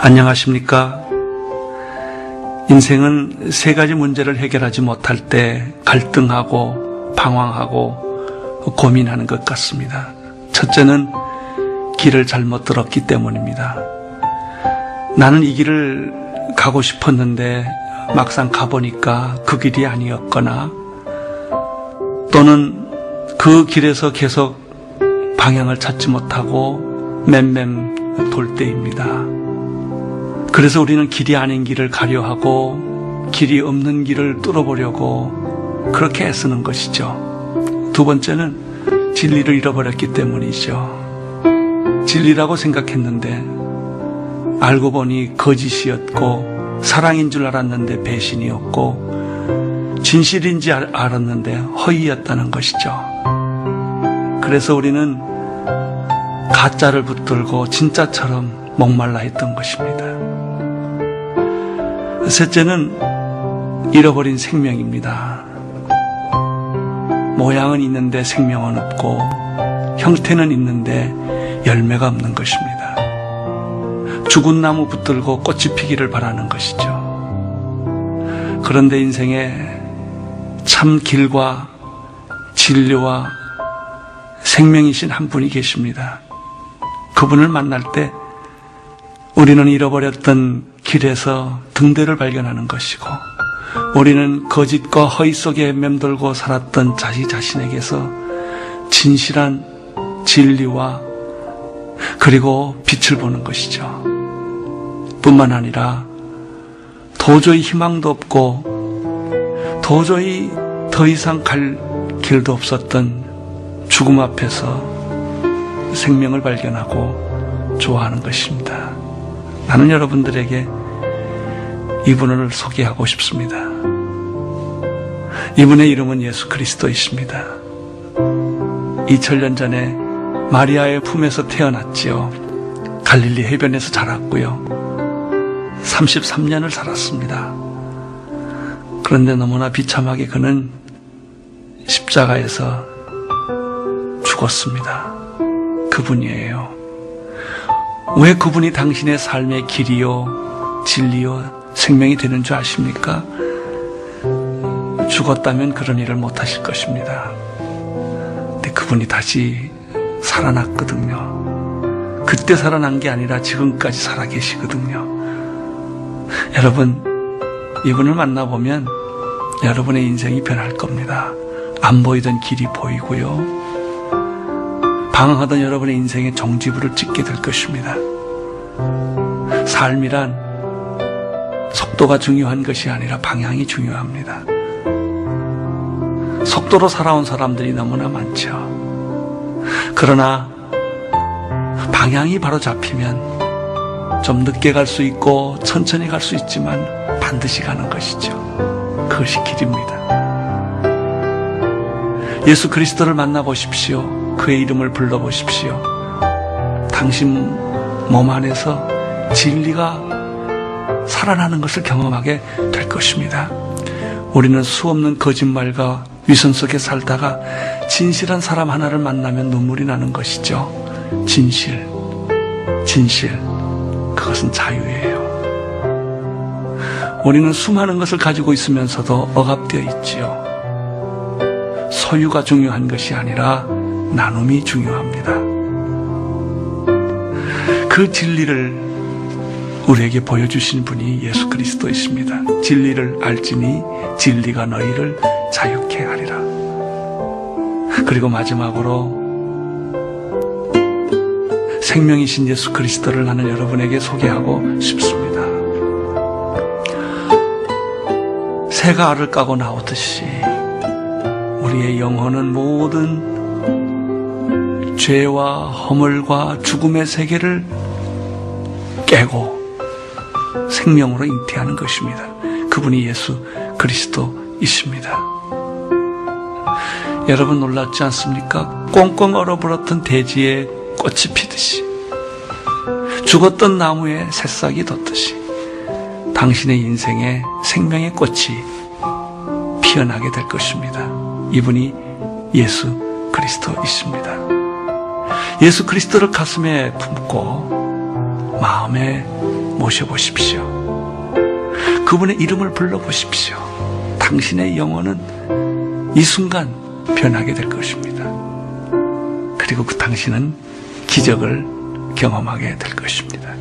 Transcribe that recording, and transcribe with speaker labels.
Speaker 1: 안녕하십니까? 인생은 세 가지 문제를 해결하지 못할 때 갈등하고 방황하고 고민하는 것 같습니다. 첫째는 길을 잘못 들었기 때문입니다. 나는 이 길을 가고 싶었는데 막상 가보니까 그 길이 아니었거나, 또는 그 길에서 계속 방향을 찾지 못하고 맴맴 돌 때입니다. 그래서 우리는 길이 아닌 길을 가려 하고 길이 없는 길을 뚫어보려고 그렇게 애쓰는 것이죠. 두 번째는 진리를 잃어버렸기 때문이죠. 진리라고 생각했는데 알고 보니 거짓이었고, 사랑인 줄 알았는데 배신이었고, 진실인지 알았는데 허위였다는 것이죠. 그래서 우리는 가짜를 붙들고 진짜처럼 목말라 했던 것입니다. 셋째는 잃어버린 생명입니다. 모양은 있는데 생명은 없고, 형태는 있는데 열매가 없는 것입니다. 죽은 나무 붙들고 꽃이 피기를 바라는 것이죠. 그런데 인생에 참 길과 진리와 생명이신 한 분이 계십니다. 그분을 만날 때 우리는 잃어버렸던 길에서 등대를 발견하는 것이고, 우리는 거짓과 허위 속에 맴돌고 살았던 자기 자신에게서 진실한 진리와 그리고 빛을 보는 것이죠. 뿐만 아니라 도저히 희망도 없고 도저히 더 이상 갈 길도 없었던 죽음 앞에서 생명을 발견하고 좋아하는 것입니다. 나는 여러분들에게 이분을 소개하고 싶습니다. 이분의 이름은 예수 그리스도이십니다. 2000년 전에 마리아의 품에서 태어났지요. 갈릴리 해변에서 자랐고요. 33년을 살았습니다. 그런데 너무나 비참하게 그는 십자가에서 죽었습니다. 그분이에요. 왜 그분이 당신의 삶의 길이요, 진리요, 생명이 되는 줄 아십니까? 죽었다면 그런 일을 못하실 것입니다. 근데 그분이 다시 살아났거든요. 그때 살아난 게 아니라 지금까지 살아계시거든요. 여러분, 이분을 만나보면 여러분의 인생이 변할 겁니다. 안 보이던 길이 보이고요. 방황하던 여러분의 인생에 종지부를 찍게 될 것입니다. 삶이란 속도가 중요한 것이 아니라 방향이 중요합니다. 속도로 살아온 사람들이 너무나 많죠. 그러나 방향이 바로 잡히면 좀 늦게 갈 수 있고 천천히 갈 수 있지만 반드시 가는 것이죠. 그것이 길입니다. 예수 그리스도를 만나보십시오. 그의 이름을 불러보십시오. 당신 몸 안에서 진리가 살아나는 것을 경험하게 될 것입니다. 우리는 수없는 거짓말과 위선 속에 살다가 진실한 사람 하나를 만나면 눈물이 나는 것이죠. 진실, 그것은 자유예요. 우리는 수많은 것을 가지고 있으면서도 억압되어 있지요. 소유가 중요한 것이 아니라 나눔이 중요합니다. 그 진리를 우리에게 보여주신 분이 예수 그리스도이십니다. 진리를 알지니 진리가 너희를 자유케 하리라. 그리고 마지막으로 생명이신 예수 그리스도를 나는 여러분에게 소개하고 싶습니다. 새가 알을 까고 나오듯이 우리의 영혼은 모든 죄와 허물과 죽음의 세계를 깨고 생명으로 잉태하는 것입니다. 그분이 예수 그리스도이십니다. 여러분 놀랍지 않습니까? 꽁꽁 얼어버렸던 대지에 꽃이 피듯이, 죽었던 나무에 새싹이 돋듯이 당신의 인생에 생명의 꽃이 피어나게 될 것입니다. 이분이 예수 그리스도이십니다. 예수 그리스도를 가슴에 품고 마음에 모셔보십시오. 그분의 이름을 불러보십시오. 당신의 영혼은 이 순간 변하게 될 것입니다. 그리고 그 당신은 기적을 경험하게 될 것입니다.